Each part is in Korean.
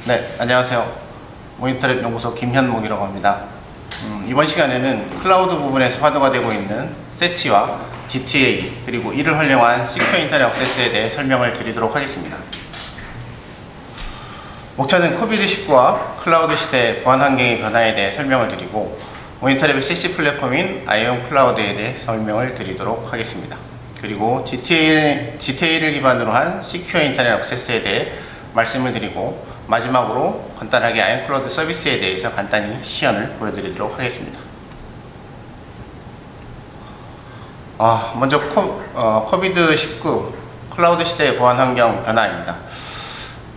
네, 안녕하세요. 모니터랩 연구소 김현목이라고 합니다. 이번 시간에는 클라우드 부분에서 활용가 되고 있는 세시와 GTA 그리고 이를 활용한 시큐어 인터넷 액세스에 대해 설명을 드리도록 하겠습니다. 목차는 코비드19와 클라우드 시대의 보안 환경의 변화에 대해 설명을 드리고 모니터랩의 CC 플랫폼인 아이온 클라우드에 대해 설명을 드리도록 하겠습니다. 그리고 GTA를 기반으로 한 시큐어 인터넷 액세스에 대해 말씀을 드리고 마지막으로 간단하게 아이온 클라우드 서비스에 대해서 간단히 시연을 보여드리도록 하겠습니다. 먼저 코비드19 클라우드 시대의 보안 환경 변화입니다.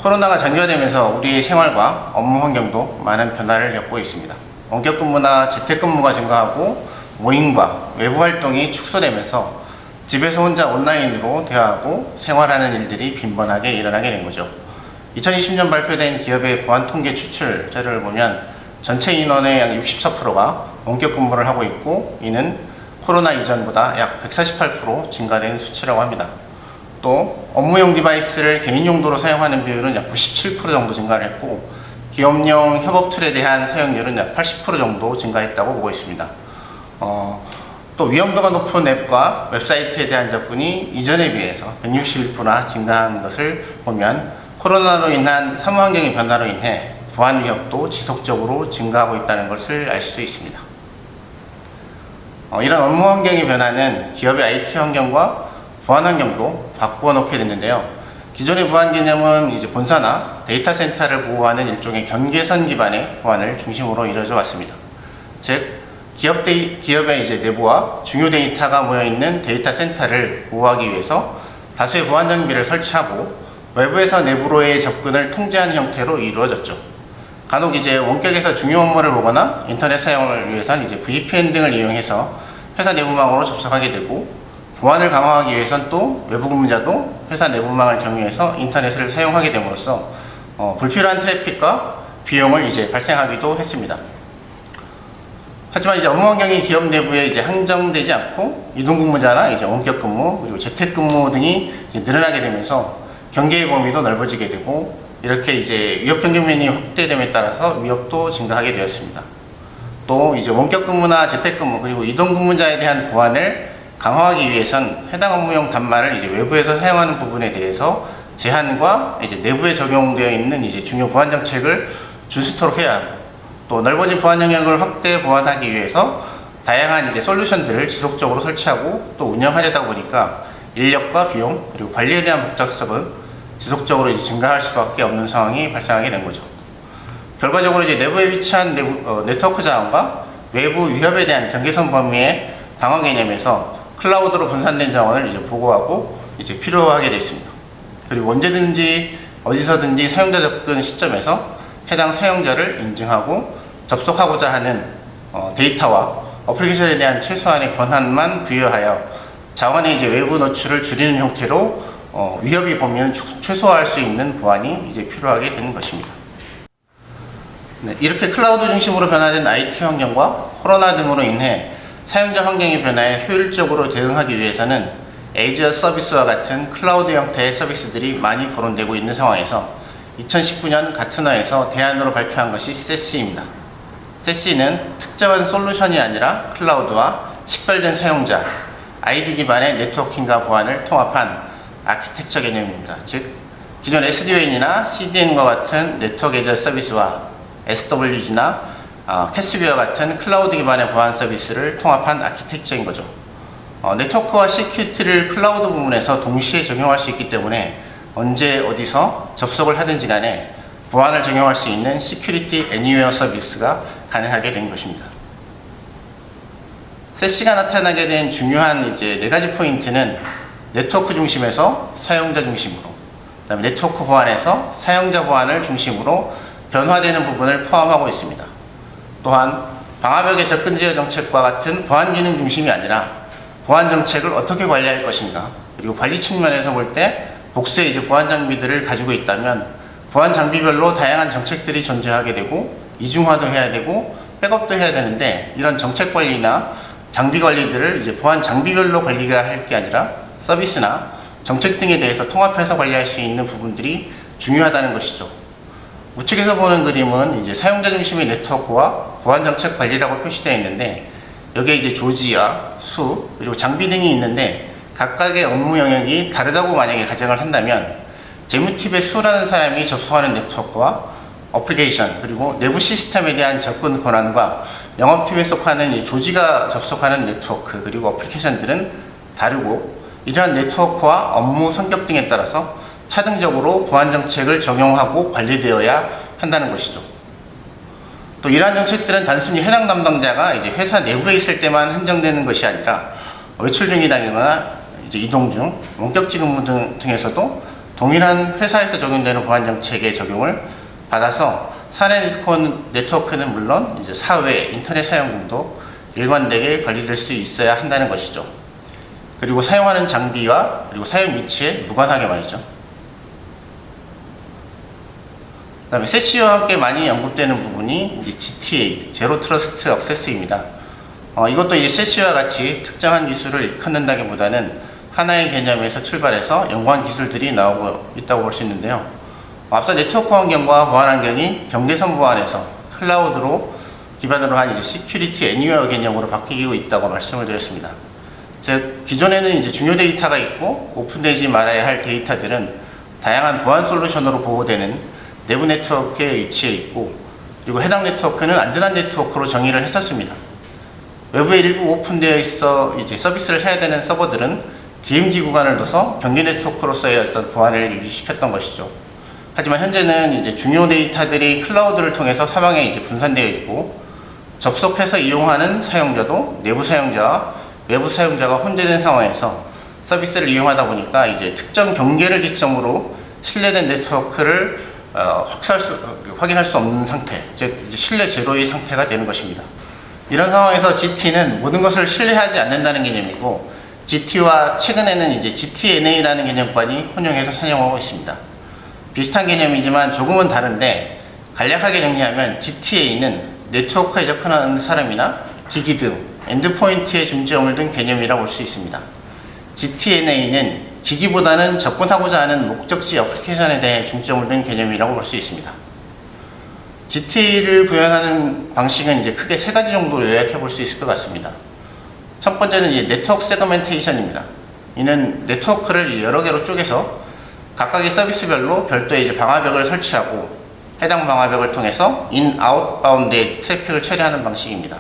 코로나가 장기화되면서 우리의 생활과 업무 환경도 많은 변화를 겪고 있습니다. 원격 근무나 재택근무가 증가하고 모임과 외부 활동이 축소되면서 집에서 혼자 온라인으로 대화하고 생활하는 일들이 빈번하게 일어나게 된 거죠. 2020년 발표된 기업의 보안 통계 추출 자료를 보면 전체 인원의 약 64%가 원격 근무를 하고 있고 이는 코로나 이전보다 약 148% 증가된 수치라고 합니다. 또 업무용 디바이스를 개인 용도로 사용하는 비율은 약 97% 정도 증가를 했고 기업용 협업 툴에 대한 사용률은 약 80% 정도 증가했다고 보고 있습니다. 또 위험도가 높은 앱과 웹사이트에 대한 접근이 이전에 비해서 161%나 증가한 것을 보면 코로나로 인한 사무 환경의 변화로 인해 보안 위협도 지속적으로 증가하고 있다는 것을 알 수 있습니다. 이런 업무 환경의 변화는 기업의 IT 환경과 보안 환경도 바꾸어 놓게 됐는데요. 기존의 보안 개념은 이제 본사나 데이터 센터를 보호하는 일종의 경계선 기반의 보안을 중심으로 이루어져 왔습니다. 즉, 기업의 이제 내부와 중요 데이터가 모여 있는 데이터 센터를 보호하기 위해서 다수의 보안 장비를 설치하고 외부에서 내부로의 접근을 통제하는 형태로 이루어졌죠. 간혹 이제 원격에서 중요 업무를 보거나 인터넷 사용을 위해서는 이제 VPN 등을 이용해서 회사 내부망으로 접속하게 되고 보안을 강화하기 위해서는 또 외부 근무자도 회사 내부망을 경유해서 인터넷을 사용하게 됨으로써 불필요한 트래픽과 비용을 이제 발생하기도 했습니다. 하지만 이제 업무 환경이 기업 내부에 이제 한정되지 않고 이동 근무자나 이제 원격 근무 그리고 재택 근무 등이 이제 늘어나게 되면서 경계의 범위도 넓어지게 되고 이렇게 이제 위협 경계면이 확대됨에 따라서 위협도 증가하게 되었습니다. 또 이제 원격 근무나 재택 근무 그리고 이동 근무자에 대한 보안을 강화하기 위해선 해당 업무용 단말을 이제 외부에서 사용하는 부분에 대해서 제한과 이제 내부에 적용되어 있는 이제 중요 보안 정책을 준수토록 해야 하고 또 넓어진 보안 영역을 확대 보완하기 위해서 다양한 이제 솔루션들을 지속적으로 설치하고 또 운영하려다 보니까 인력과 비용 그리고 관리에 대한 복잡성은 지속적으로 이제 증가할 수밖에 없는 상황이 발생하게 된 거죠. 결과적으로 이제 내부에 위치한 네트워크 자원과 외부 위협에 대한 경계선 범위의 방어 개념에서 클라우드로 분산된 자원을 이제 보고하고 이제 필요하게 됐습니다. 그리고 언제든지 어디서든지 사용자 접근 시점에서 해당 사용자를 인증하고 접속하고자 하는 데이터와 어플리케이션에 대한 최소한의 권한만 부여하여 자원의 이제 외부 노출을 줄이는 형태로 위협의 범위를 최소화할 수 있는 보안이 이제 필요하게 되는 것입니다. 네, 이렇게 클라우드 중심으로 변화된 IT 환경과 코로나 등으로 인해 사용자 환경의 변화에 효율적으로 대응하기 위해서는 애저 서비스와 같은 클라우드 형태의 서비스들이 많이 거론되고 있는 상황에서 2019년 가트너에서 대안으로 발표한 것이 세시입니다. 세시는 특정한 솔루션이 아니라 클라우드와 식별된 사용자, 아이디 기반의 네트워킹과 보안을 통합한 아키텍처 개념입니다. 즉, 기존 SD-WAN이나 CDN과 같은 네트워크 애저 서비스와 SWG나 캐시비와 같은 클라우드 기반의 보안 서비스를 통합한 아키텍처인 거죠. 네트워크와 시큐리티를 클라우드 부분에서 동시에 적용할 수 있기 때문에 언제 어디서 접속을 하든지 간에 보안을 적용할 수 있는 시큐리티 애니웨어 서비스가 가능하게 된 것입니다. 세시가 나타나게 된 중요한 이제 4가지 포인트는 네트워크 중심에서 사용자 중심으로, 그다음에 네트워크 보안에서 사용자 보안을 중심으로 변화되는 부분을 포함하고 있습니다. 또한 방화벽의 접근 제어 정책과 같은 보안 기능 중심이 아니라 보안 정책을 어떻게 관리할 것인가, 그리고 관리 측면에서 볼 때 복수의 이제 보안 장비들을 가지고 있다면 보안 장비별로 다양한 정책들이 존재하게 되고 이중화도 해야 되고 백업도 해야 되는데 이런 정책 관리나 장비 관리들을 이제 보안 장비별로 관리가 할 게 아니라 서비스나 정책 등에 대해서 통합해서 관리할 수 있는 부분들이 중요하다는 것이죠. 우측에서 보는 그림은 이제 사용자 중심의 네트워크와 보안 정책 관리라고 표시되어 있는데, 여기에 이제 조지와 수 그리고 장비 등이 있는데 각각의 업무 영역이 다르다고 만약에 가정을 한다면, 재무팀의 수라는 사람이 접속하는 네트워크와 어플리케이션 그리고 내부 시스템에 대한 접근 권한과 영업팀에 속하는 이 조지가 접속하는 네트워크 그리고 어플리케이션들은 다르고, 이러한 네트워크와 업무 성격 등에 따라서 차등적으로 보안 정책을 적용하고 관리되어야 한다는 것이죠. 또 이러한 정책들은 단순히 해당 담당자가 이제 회사 내부에 있을 때만 한정되는 것이 아니라, 외출 중이다거나 이제 이동 중, 원격지 근무 등에서도 동일한 회사에서 적용되는 보안 정책의 적용을 받아서 사내 네트워크는 물론 이제 사외 인터넷 사용 등도 일관되게 관리될 수 있어야 한다는 것이죠. 그리고 사용하는 장비와 그리고 사용 위치에 무관하게 말이죠. 그 다음에 세시와 함께 많이 언급되는 부분이 이제 GTA, 제로 트러스트 액세스입니다. 이것도 이제 세시와 같이 특정한 기술을 일컫는다기보다는 하나의 개념에서 출발해서 연관 기술들이 나오고 있다고 볼 수 있는데요. 앞서 네트워크 환경과 보안 환경이 경계선 보안에서 클라우드로 기반으로 한 이제 시큐리티 애니웨어 개념으로 바뀌고 있다고 말씀을 드렸습니다. 즉, 기존에는 이제 중요 데이터가 있고 오픈되지 말아야 할 데이터들은 다양한 보안 솔루션으로 보호되는 내부 네트워크에 위치해 있고, 그리고 해당 네트워크는 안전한 네트워크로 정의를 했었습니다. 외부에 일부 오픈되어 있어 이제 서비스를 해야 되는 서버들은 DMZ 구간을 둬서 경계 네트워크로서의 어떤 보안을 유지시켰던 것이죠. 하지만 현재는 이제 중요 데이터들이 클라우드를 통해서 사방에 이제 분산되어 있고, 접속해서 이용하는 사용자도 내부 사용자와 외부 사용자가 혼재된 상황에서 서비스를 이용하다 보니까 이제 특정 경계를 기점으로 신뢰된 네트워크를 확인할 수 없는 상태, 즉 이제 신뢰 제로의 상태가 되는 것입니다. 이런 상황에서 GT는 모든 것을 신뢰하지 않는다는 개념이고, GT와 최근에는 이제 GTNA라는 개념관이 혼용해서 사용하고 있습니다. 비슷한 개념이지만 조금은 다른데, 간략하게 정리하면 GTA는 네트워크에 접근하는 사람이나 기기 등 엔드포인트에 중점을 둔 개념이라고 볼 수 있습니다. GTNA는 기기보다는 접근하고자 하는 목적지 어플리케이션에 대해 중점을 둔 개념이라고 볼 수 있습니다. GTA를 구현하는 방식은 이제 크게 세 가지 정도로 요약해 볼 수 있을 것 같습니다. 첫 번째는 이제 네트워크 세그멘테이션입니다. 이는 네트워크를 여러 개로 쪼개서 각각의 서비스별로 별도의 이제 방화벽을 설치하고, 해당 방화벽을 통해서 인, 아웃 바운드의 트래픽을 처리하는 방식입니다.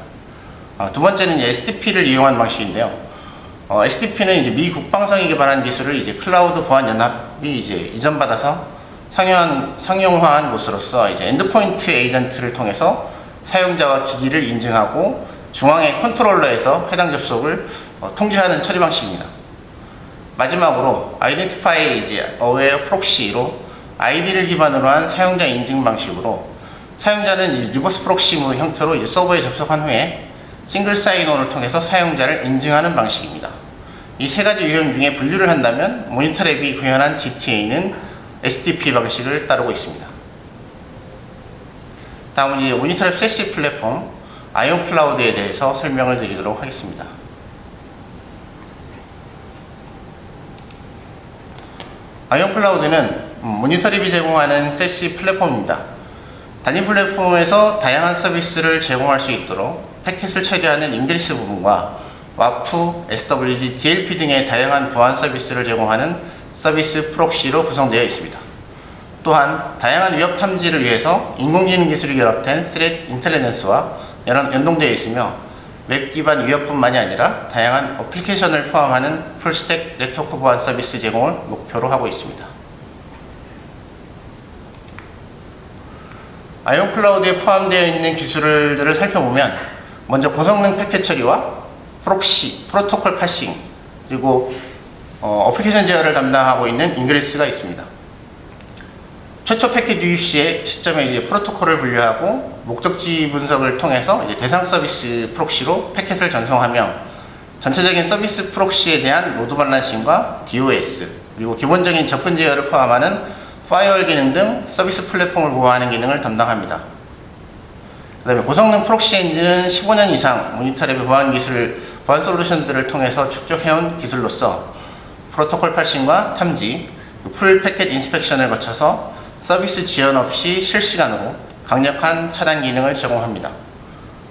두 번째는 SDP를 이용한 방식인데요. SDP는 이제 미 국방성이 개발한 기술을 이제 클라우드 보안 연합이 이제 이전받아서 상용화한 곳으로서 이제 엔드포인트 에이전트를 통해서 사용자와 기기를 인증하고 중앙의 컨트롤러에서 해당 접속을 통제하는 처리 방식입니다. 마지막으로 Identify 이제 Aware Proxy로 ID를 기반으로 한 사용자 인증 방식으로, 사용자는 이제 리버스 프록시 형태로 이제 서버에 접속한 후에 싱글 사인온을 통해서 사용자를 인증하는 방식입니다. 이 세 가지 유형 중에 분류를 한다면 모니터랩이 구현한 GTA는 SDP 방식을 따르고 있습니다. 다음은 이제 모니터랩 세시 플랫폼 아이온 클라우드에 대해서 설명을 드리도록 하겠습니다. 아이온 클라우드는 모니터랩이 제공하는 세시 플랫폼입니다. 단위 플랫폼에서 다양한 서비스를 제공할 수 있도록 패킷을 처리하는 인그리스 부분과 와프, SWG, DLP 등의 다양한 보안 서비스를 제공하는 서비스 프록시로 구성되어 있습니다. 또한 다양한 위협 탐지를 위해서 인공지능 기술이 결합된 스레트 인텔리전스와 연동되어 있으며, 웹 기반 위협뿐만이 아니라 다양한 어플리케이션을 포함하는 풀스택 네트워크 보안 서비스 제공을 목표로 하고 있습니다. 아이온 클라우드에 포함되어 있는 기술들을 살펴보면, 먼저 고성능 패킷 처리와 프록시, 프로토콜 파싱, 그리고 어플리케이션 제어를 담당하고 있는 인그리스가 있습니다. 최초 패킷 유입 시의 시점에 이제 프로토콜을 분류하고 목적지 분석을 통해서 이제 대상 서비스 프록시로 패킷을 전송하며, 전체적인 서비스 프록시에 대한 로드 밸런싱과 DOS, 그리고 기본적인 접근 제어를 포함하는 파이어월 기능 등 서비스 플랫폼을 보호하는 기능을 담당합니다. 그 다음에 고성능 프록시 엔진은 15년 이상 모니터랩의 보안 솔루션들을 통해서 축적해온 기술로서 프로토콜 팔싱과 탐지, 풀 패킷 인스펙션을 거쳐서 서비스 지연 없이 실시간으로 강력한 차단 기능을 제공합니다.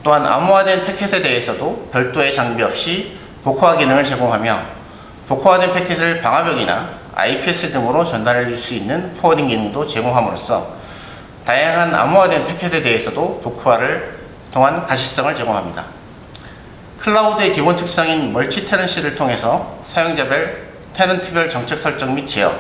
또한 암호화된 패킷에 대해서도 별도의 장비 없이 복호화 기능을 제공하며 복호화된 패킷을 방화벽이나 IPS 등으로 전달해 줄 수 있는 포워딩 기능도 제공함으로써 다양한 암호화된 패킷에 대해서도 복호화를 통한 가시성을 제공합니다. 클라우드의 기본 특성인 멀티 테넌시를 통해서 사용자별, 테넌트별 정책 설정 및 제어,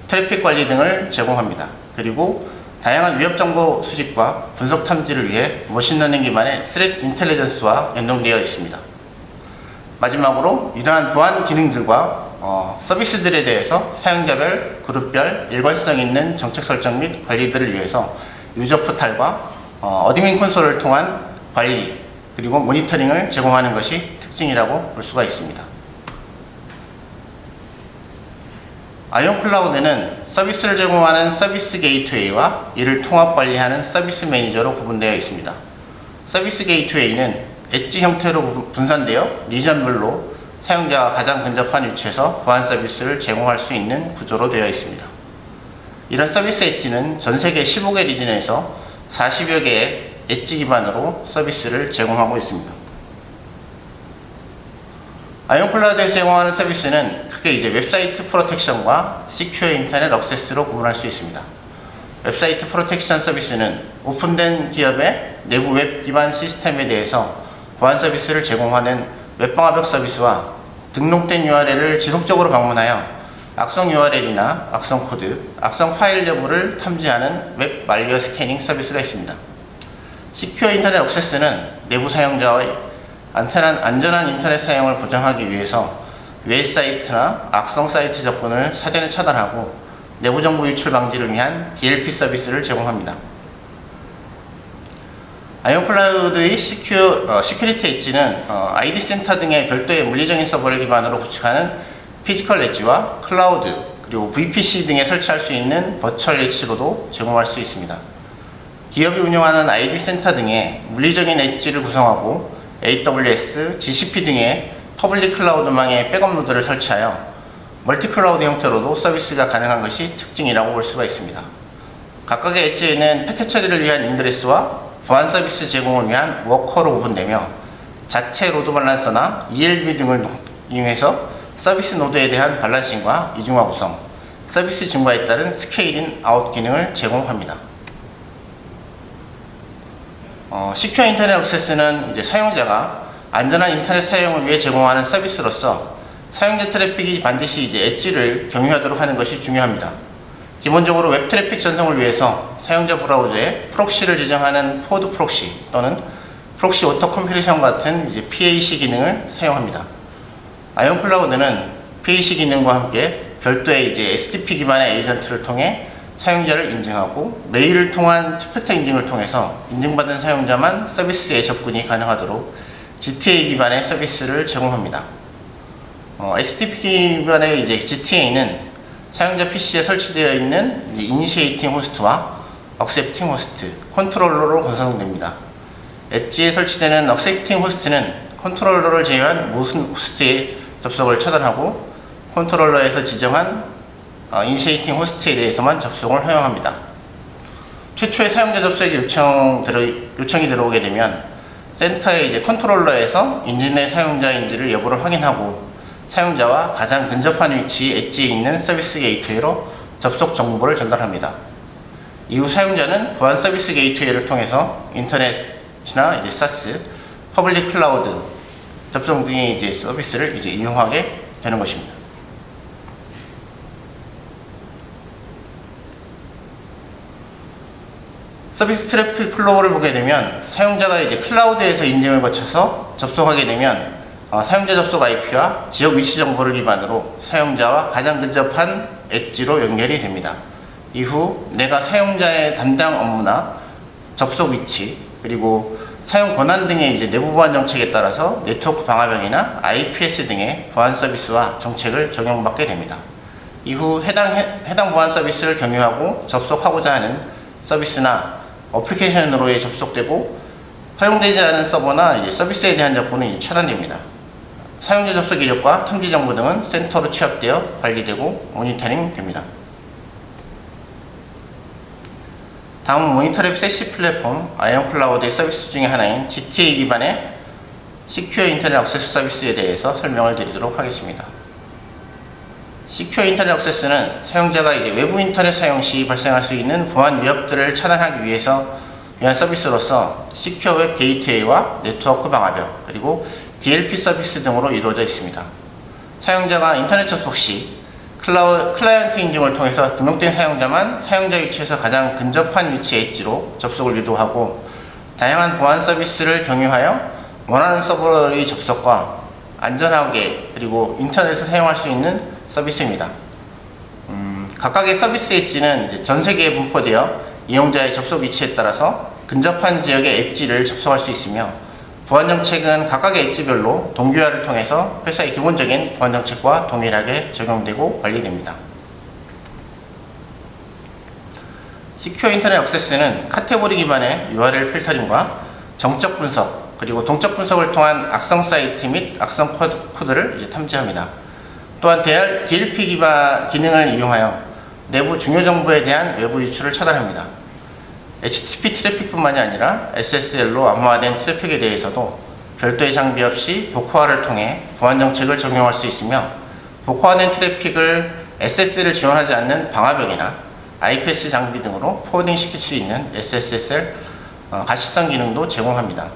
트래픽 관리 등을 제공합니다. 그리고 다양한 위협 정보 수집과 분석 탐지를 위해 머신러닝 기반의 스레트 인텔리전스와 연동되어 있습니다. 마지막으로 이러한 보안 기능들과 서비스들에 대해서 사용자별, 그룹별, 일관성 있는 정책 설정 및 관리들을 위해서 유저 포탈과 어드민 콘솔을 통한 관리 그리고 모니터링을 제공하는 것이 특징이라고 볼 수가 있습니다. 아이온 클라우드는 서비스를 제공하는 서비스 게이트웨이와 이를 통합 관리하는 서비스 매니저로 구분되어 있습니다. 서비스 게이트웨이는 엣지 형태로 분산되어 리전별로 사용자가 가장 근접한 위치에서 보안 서비스를 제공할 수 있는 구조로 되어 있습니다. 이런 서비스 엣지는 전 세계 15개 리전에서 40여 개의 엣지 기반으로 서비스를 제공하고 있습니다. 아이온 클라우드에서 제공하는 서비스는 크게 웹사이트 프로텍션과 시큐어 인터넷 액세스로 구분할 수 있습니다. 웹사이트 프로텍션 서비스는 오픈된 기업의 내부 웹 기반 시스템에 대해서 보안 서비스를 제공하는 웹방화벽 서비스와 등록된 URL을 지속적으로 방문하여 악성 URL이나 악성 코드, 악성 파일 여부를 탐지하는 웹 말웨어 스캐닝 서비스가 있습니다. 시큐어 인터넷 액세스는 내부 사용자의 안전한 인터넷 사용을 보장하기 위해서 외 사이트나 악성 사이트 접근을 사전에 차단하고 내부 정보 유출 방지를 위한 DLP 서비스를 제공합니다. 아이온 클라우드의 시큐리티 엣지는 ID 센터 등의 별도의 물리적인 서버를 기반으로 구축하는 피지컬 엣지와 클라우드 그리고 VPC 등에 설치할 수 있는 버추얼 엣지로도 제공할 수 있습니다. 기업이 운영하는 ID 센터 등의 물리적인 엣지를 구성하고 AWS, GCP 등의 퍼블릭 클라우드망에 백업 노드를 설치하여 멀티 클라우드 형태로도 서비스가 가능한 것이 특징이라고 볼 수가 있습니다. 각각의 엣지에는 패킷 처리를 위한 인그레스와 보안 서비스 제공을 위한 워커로 구분되며 자체 로드 밸런서나 ELB 등을 이용해서 서비스 노드에 대한 밸런싱과 이중화 구성, 서비스 증가에 따른 스케일인 아웃 기능을 제공합니다. 시큐어 인터넷 액세스는 사용자가 안전한 인터넷 사용을 위해 제공하는 서비스로서 사용자 트래픽이 반드시 엣지를 경유하도록 하는 것이 중요합니다. 기본적으로 웹 트래픽 전송을 위해서 사용자 브라우저에 프록시를 지정하는 포드 프록시 또는 프록시 오토 컴피레이션 같은 PAC 기능을 사용합니다. 아이온 클라우드는 PAC 기능과 함께 별도의 SDP 기반의 에이전트를 통해 사용자를 인증하고 메일을 통한 투팩터 인증을 통해서 인증받은 사용자만 서비스에 접근이 가능하도록 GTA 기반의 서비스를 제공합니다. SDP 기반의 GTA는 사용자 PC에 설치되어 있는 이니시에이팅 호스트와 억셉팅 호스트, 컨트롤러로 구성됩니다. 엣지에 설치되는 억셉팅 호스트는 컨트롤러를 제외한 모든 호스트의 접속을 차단하고 컨트롤러에서 지정한 이니시에이팅 호스트에 대해서만 접속을 허용합니다. 최초의 사용자 접속에 요청이 들어오게 되면 센터의 컨트롤러에서 인터넷 사용자인지를 여부를 확인하고 사용자와 가장 근접한 위치 엣지에 있는 서비스 게이트웨이로 접속 정보를 전달합니다. 이후 사용자는 보안 서비스 게이트웨이를 통해서 인터넷이나 사스, 퍼블릭 클라우드 접속 등의 서비스를 이용하게 되는 것입니다. 서비스 트래픽 플로우를 보게 되면 사용자가 클라우드에서 인증을 거쳐서 접속하게 되면 사용자 접속 IP와 지역 위치 정보를 기반으로 사용자와 가장 근접한 엣지로 연결이 됩니다. 이후 내가 사용자의 담당 업무나 접속 위치 그리고 사용 권한 등의 내부 보안 정책에 따라서 네트워크 방화벽이나 IPS 등의 보안 서비스와 정책을 적용받게 됩니다. 이후 해당 보안 서비스를 경유하고 접속하고자 하는 서비스나 어플리케이션으로 접속되고 허용되지 않은 서버나 서비스에 대한 접근은 차단됩니다. 사용자 접속 이력과 탐지 정보 등은 센터로 취합되어 관리되고 모니터링 됩니다. 다음은 모니터랩 세시 플랫폼 아이언클라우드의 서비스 중에 하나인 GTA 기반의 시큐어 인터넷 액세스 서비스에 대해서 설명을 드리도록 하겠습니다. 시큐어 인터넷 액세스는 사용자가 외부 인터넷 사용 시 발생할 수 있는 보안 위협들을 차단하기 위한 서비스로서 시큐어 웹 게이트웨이와 네트워크 방화벽, 그리고 DLP 서비스 등으로 이루어져 있습니다. 사용자가 인터넷 접속 시 클라이언트 인증을 통해서 등록된 사용자만 사용자 위치에서 가장 근접한 위치의 엣지로 접속을 유도하고, 다양한 보안 서비스를 경유하여 원하는 서버의 접속과 안전하게 그리고 인터넷을 사용할 수 있는 서비스입니다. 각각의 서비스 엣지는 전 세계에 분포되어 이용자의 접속 위치에 따라서 근접한 지역의 엣지를 접속할 수 있으며, 보안 정책은 각각의 엣지별로 동기화를 통해서 회사의 기본적인 보안 정책과 동일하게 적용되고 관리됩니다. 시큐어 인터넷 액세스는 카테고리 기반의 URL 필터링과 정적 분석, 그리고 동적 분석을 통한 악성 사이트 및 악성 코드를 탐지합니다. 또한 DLP 기반 기능을 이용하여 내부 중요 정보에 대한 외부 유출을 차단합니다. HTTP 트래픽뿐만이 아니라 SSL로 암호화된 트래픽에 대해서도 별도의 장비 없이 복호화를 통해 보안 정책을 적용할 수 있으며, 복호화된 트래픽을 SSL을 지원하지 않는 방화벽이나 IPS 장비 등으로 포워딩 시킬 수 있는 SSL 가시성 기능도 제공합니다.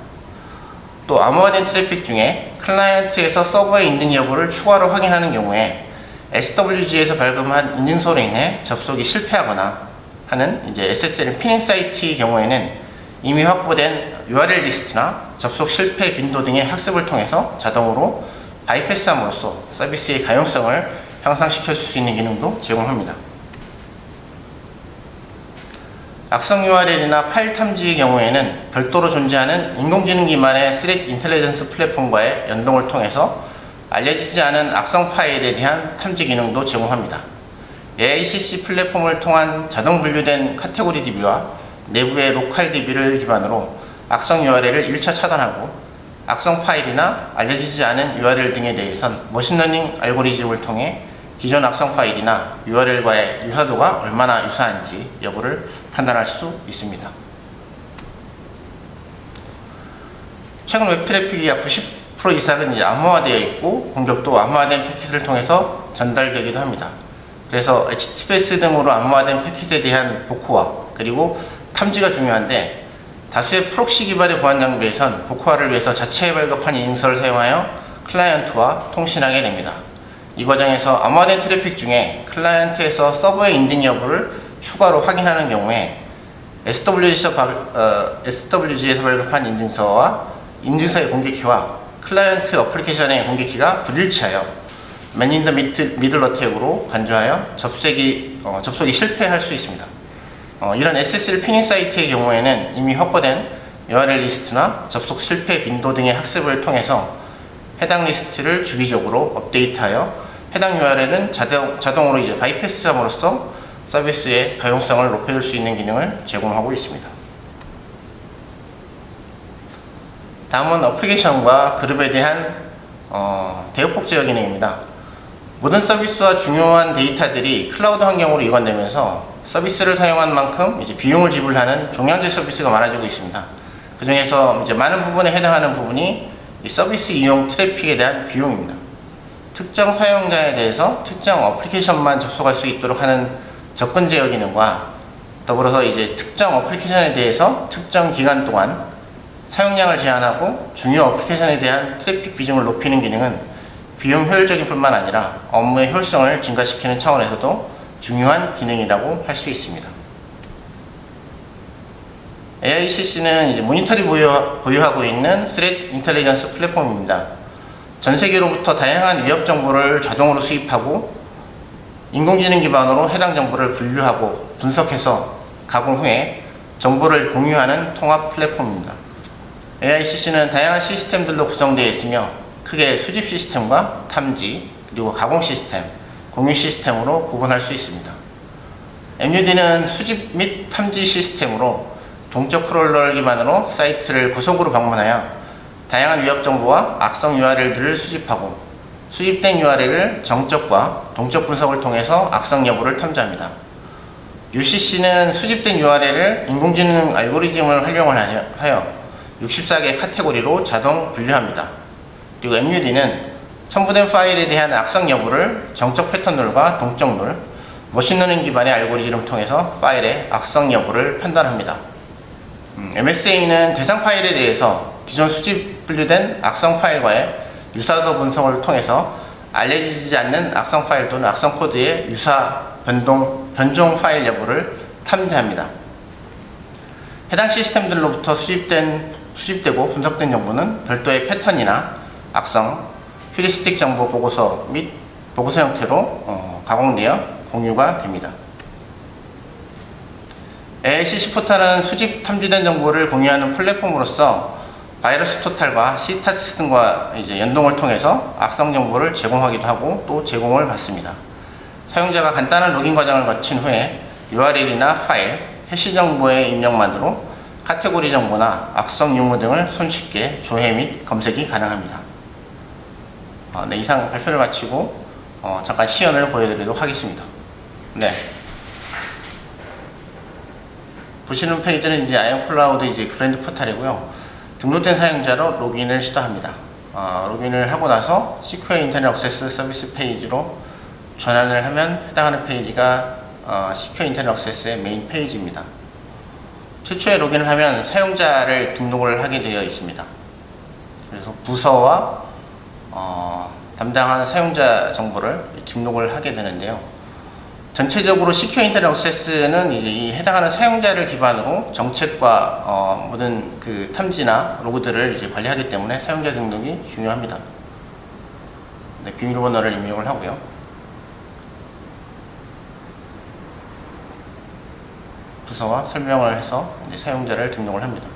또 암호화된 트래픽 중에 클라이언트에서 서버의 인증 여부를 추가로 확인하는 경우에 SWG에서 발급한 인증서로 인해 접속이 실패하거나 하는 SSL 피닝 사이트의 경우에는 이미 확보된 URL 리스트나 접속 실패 빈도 등의 학습을 통해서 자동으로 바이패스함으로써 서비스의 가용성을 향상시켜 줄 수 있는 기능도 제공합니다. 악성 URL이나 파일 탐지의 경우에는 별도로 존재하는 인공지능 기반의 스레트 인텔리전스 플랫폼과의 연동을 통해서 알려지지 않은 악성 파일에 대한 탐지 기능도 제공합니다. AICC 플랫폼을 통한 자동 분류된 카테고리 DB와 내부의 로컬 DB를 기반으로 악성 URL을 1차 차단하고, 악성 파일이나 알려지지 않은 URL 등에 대해선 머신러닝 알고리즘을 통해 기존 악성 파일이나 URL과의 유사도가 얼마나 유사한지 여부를 판단할 수 있습니다. 최근 웹 트래픽이 약 90% 이상은 암호화되어 있고, 공격도 암호화된 패킷을 통해서 전달되기도 합니다. 그래서 HTTPS 등으로 암호화된 패킷에 대한 복호화 그리고 탐지가 중요한데, 다수의 프록시 기반의 보안 장비에선 복호화를 위해서 자체에 발급한 인증서를 사용하여 클라이언트와 통신하게 됩니다. 이 과정에서 암호화된 트래픽 중에 클라이언트에서 서버의 인증 여부를 추가로 확인하는 경우에 SWG에서 발급한 인증서와 인증서의 공개키와 클라이언트 어플리케이션의 공개키가 불일치하여 Man in the middle 어택으로 간주하여 접속이 실패할 수 있습니다. 이런 SSL 피닝 사이트의 경우에는 이미 확보된 URL 리스트나 접속 실패 빈도 등의 학습을 통해서 해당 리스트를 주기적으로 업데이트하여 해당 URL은 자동으로 바이패스함으로써 서비스의 가용성을 높여줄 수 있는 기능을 제공하고 있습니다. 다음은 어플리케이션과 그룹에 대한 대역폭 제어 기능입니다. 모든 서비스와 중요한 데이터들이 클라우드 환경으로 이관되면서 서비스를 사용한 만큼 비용을 지불하는 종량제 서비스가 많아지고 있습니다. 그 중에서 많은 부분에 해당하는 부분이 이 서비스 이용 트래픽에 대한 비용입니다. 특정 사용자에 대해서 특정 어플리케이션만 접속할 수 있도록 하는 접근 제어 기능과 더불어서 특정 어플리케이션에 대해서 특정 기간 동안 사용량을 제한하고 중요 어플리케이션에 대한 트래픽 비중을 높이는 기능은 비용 효율적인 뿐만 아니라 업무의 효율성을 증가시키는 차원에서도 중요한 기능이라고 할 수 있습니다. AICC는 모니터리 보유하고 있는 스레트 인텔리전스 플랫폼입니다. 전 세계로부터 다양한 위협 정보를 자동으로 수입하고 인공지능 기반으로 해당 정보를 분류하고 분석해서 가공 후에 정보를 공유하는 통합 플랫폼입니다. AICC는 다양한 시스템들로 구성되어 있으며 크게 수집 시스템과 탐지, 그리고 가공 시스템, 공유 시스템으로 구분할 수 있습니다. MUD는 수집 및 탐지 시스템으로 동적 크롤러 기반으로 사이트를 고속으로 방문하여 다양한 위협 정보와 악성 URL들을 수집하고 수집된 URL을 정적과 동적 분석을 통해서 악성 여부를 탐지합니다. UCC는 수집된 URL을 인공지능 알고리즘을 활용을 하여 64개 카테고리로 자동 분류합니다. 그리고 MUD는 첨부된 파일에 대한 악성 여부를 정적 패턴 룰과 동적 룰, 머신러닝 기반의 알고리즘을 통해서 파일의 악성 여부를 판단합니다. MSA는 대상 파일에 대해서 기존 수집 분류된 악성 파일과의 유사도 분석을 통해서 알려지지 않는 악성 파일 또는 악성 코드의 유사 변종 파일 여부를 탐지합니다. 해당 시스템들로부터 수집되고 분석된 정보는 별도의 패턴이나 악성, 휴리스틱 정보 보고서 및 보고서 형태로 가공되어 공유가 됩니다. AICC 포탈은 수집 탐지된 정보를 공유하는 플랫폼으로서 바이러스 토탈과 시타스 등과 연동을 통해서 악성 정보를 제공하기도 하고 또 제공을 받습니다. 사용자가 간단한 로깅 과정을 거친 후에 URL이나 파일, 해시 정보의 입력만으로 카테고리 정보나 악성 유무 등을 손쉽게 조회 및 검색이 가능합니다. 네, 이상 발표를 마치고 잠깐 시연을 보여드리도록 하겠습니다. 네. 보시는 페이지는 이제 아이언 클라우드 그랜드 포탈이고요. 등록된 사용자로 로그인을 시도합니다. 로그인을 하고 나서 SQL 인터넷 액세스 서비스 페이지로 전환을 하면 해당하는 페이지가 SQL 인터넷 액세스의 메인 페이지입니다. 최초에 로그인을 하면 사용자를 등록을 하게 되어 있습니다. 그래서 부서와 담당하는 사용자 정보를 등록을 하게 되는데요. 전체적으로 SQL 인터넷 액세스는 이 해당하는 사용자를 기반으로 정책과 모든 그 탐지나 로그들을 관리하기 때문에 사용자 등록이 중요합니다. 네, 비밀번호를 입력을 하고요. 부서와 설명을 해서 사용자를 등록을 합니다.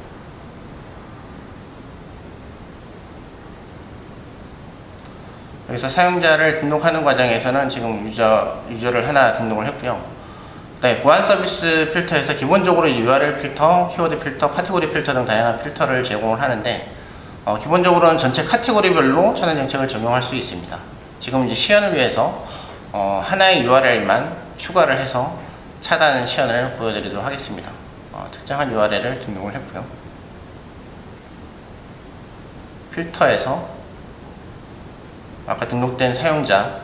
여기서 사용자를 등록하는 과정에서는 지금 유저를 하나 등록을 했고요. 네, 보안 서비스 필터에서 기본적으로 URL 필터, 키워드 필터, 카테고리 필터 등 다양한 필터를 제공을 하는데 기본적으로는 전체 카테고리별로 차단 정책을 적용할 수 있습니다. 지금 시연을 위해서 하나의 URL만 추가를 해서 차단 시연을 보여드리도록 하겠습니다. 특정한 URL을 등록을 했고요. 필터에서 아까 등록된 사용자,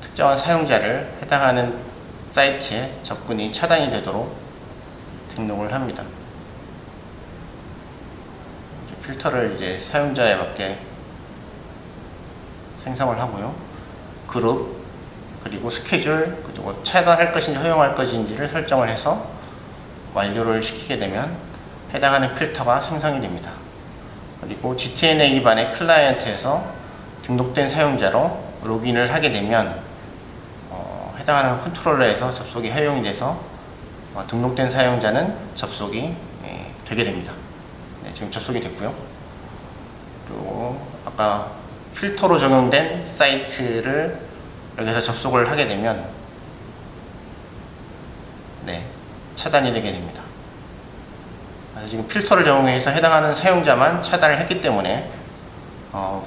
특정한 사용자를 해당하는 사이트에 접근이 차단이 되도록 등록을 합니다. 필터를 사용자에 맞게 생성을 하고요. 그룹, 그리고 스케줄, 그리고 차단할 것인지 허용할 것인지를 설정을 해서 완료를 시키게 되면 해당하는 필터가 생성이 됩니다. 그리고 GTNA 기반의 클라이언트에서 등록된 사용자로 로그인을 하게 되면 해당하는 컨트롤러에서 접속이 허용이 돼서 등록된 사용자는 접속이 되게 됩니다. 네, 지금 접속이 됐고요. 그리고 아까 필터로 적용된 사이트를 여기서 접속을 하게 되면 네, 차단이 되게 됩니다. 그래서 지금 필터를 적용해서 해당하는 사용자만 차단을 했기 때문에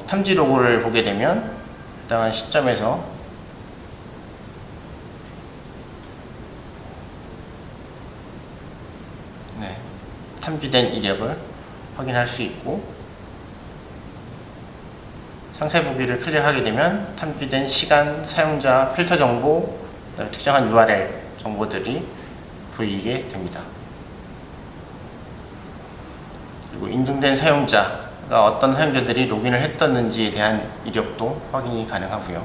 탐지 로그를 보게 되면 해당하는 시점에서 네, 탐지된 이력을 확인할 수 있고 상세 보기를 클릭하게 되면 탐지된 시간, 사용자, 필터 정보, 특정한 URL 정보들이 보이게 됩니다. 그리고 인증된 사용자, 어떤 사용자들이 로그인을 했었는지에 대한 이력도 확인이 가능하고요.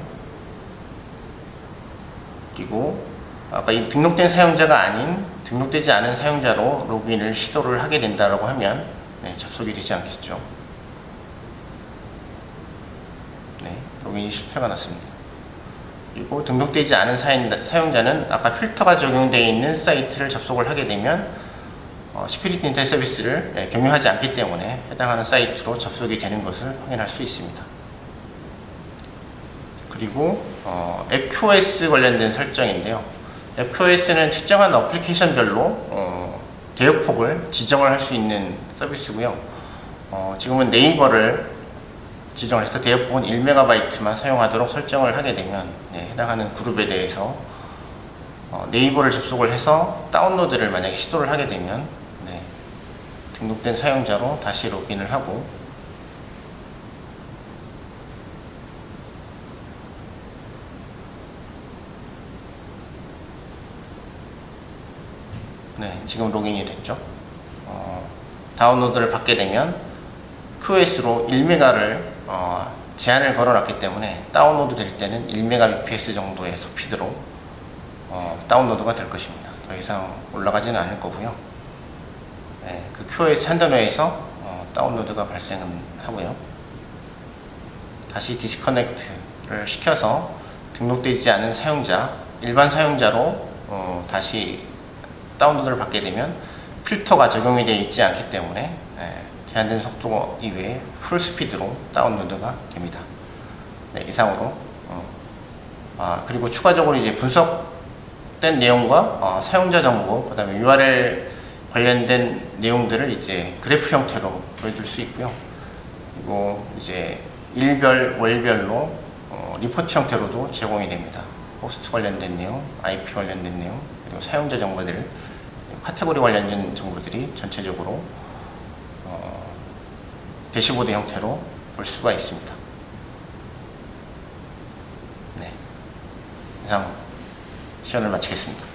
그리고 아까 이 등록된 사용자가 아닌 등록되지 않은 사용자로 로그인을 시도를 하게 된다고 하면 네, 접속이 되지 않겠죠. 네, 로그인이 실패가 났습니다. 그리고 등록되지 않은 사용자는 아까 필터가 적용되어 있는 사이트를 접속을 하게 되면 시큐리티 인터넷 서비스를 경유하지 않기 때문에 해당하는 사이트로 접속이 되는 것을 확인할 수 있습니다. 그리고 FQoS 관련된 설정인데요. FQoS는 특정한 어플리케이션별로 대역폭을 지정을 할 수 있는 서비스고요. 지금은 네이버를 지정을 해서 대역폭은 1MB만 사용하도록 설정을 하게 되면 해당하는 그룹에 대해서 네이버를 접속을 해서 다운로드를 만약에 시도를 하게 되면 등록된 사용자로 다시 로그인을 하고 지금 로그인이 됐죠. 다운로드를 받게 되면 QoS로 1메가를 제한을 걸어놨기 때문에 다운로드 될 때는 1mbps 정도의 스피드로 다운로드가 될 것입니다. 더 이상 올라가지는 않을 거고요. 그 QoS 한단어에서 다운로드가 발생은 하고요. 다시 디스커넥트를 시켜서 등록되지 않은 사용자, 일반 사용자로 다시 다운로드를 받게 되면 필터가 적용이 되어 있지 않기 때문에 제한된 속도 이외에 풀스피드로 다운로드가 됩니다. 이상으로 그리고 추가적으로 이제 분석된 내용과 사용자 정보, 그 다음에 URL 관련된 내용들을 이제 그래프 형태로 보여줄 수 있고요. 그리고 이제 일별, 월별로 리포트 형태로도 제공이 됩니다. 호스트 관련된 내용, IP 관련된 내용, 그리고 사용자 정보들, 카테고리 관련된 정보들이 전체적으로 대시보드 형태로 볼 수가 있습니다. 이상 시연을 마치겠습니다.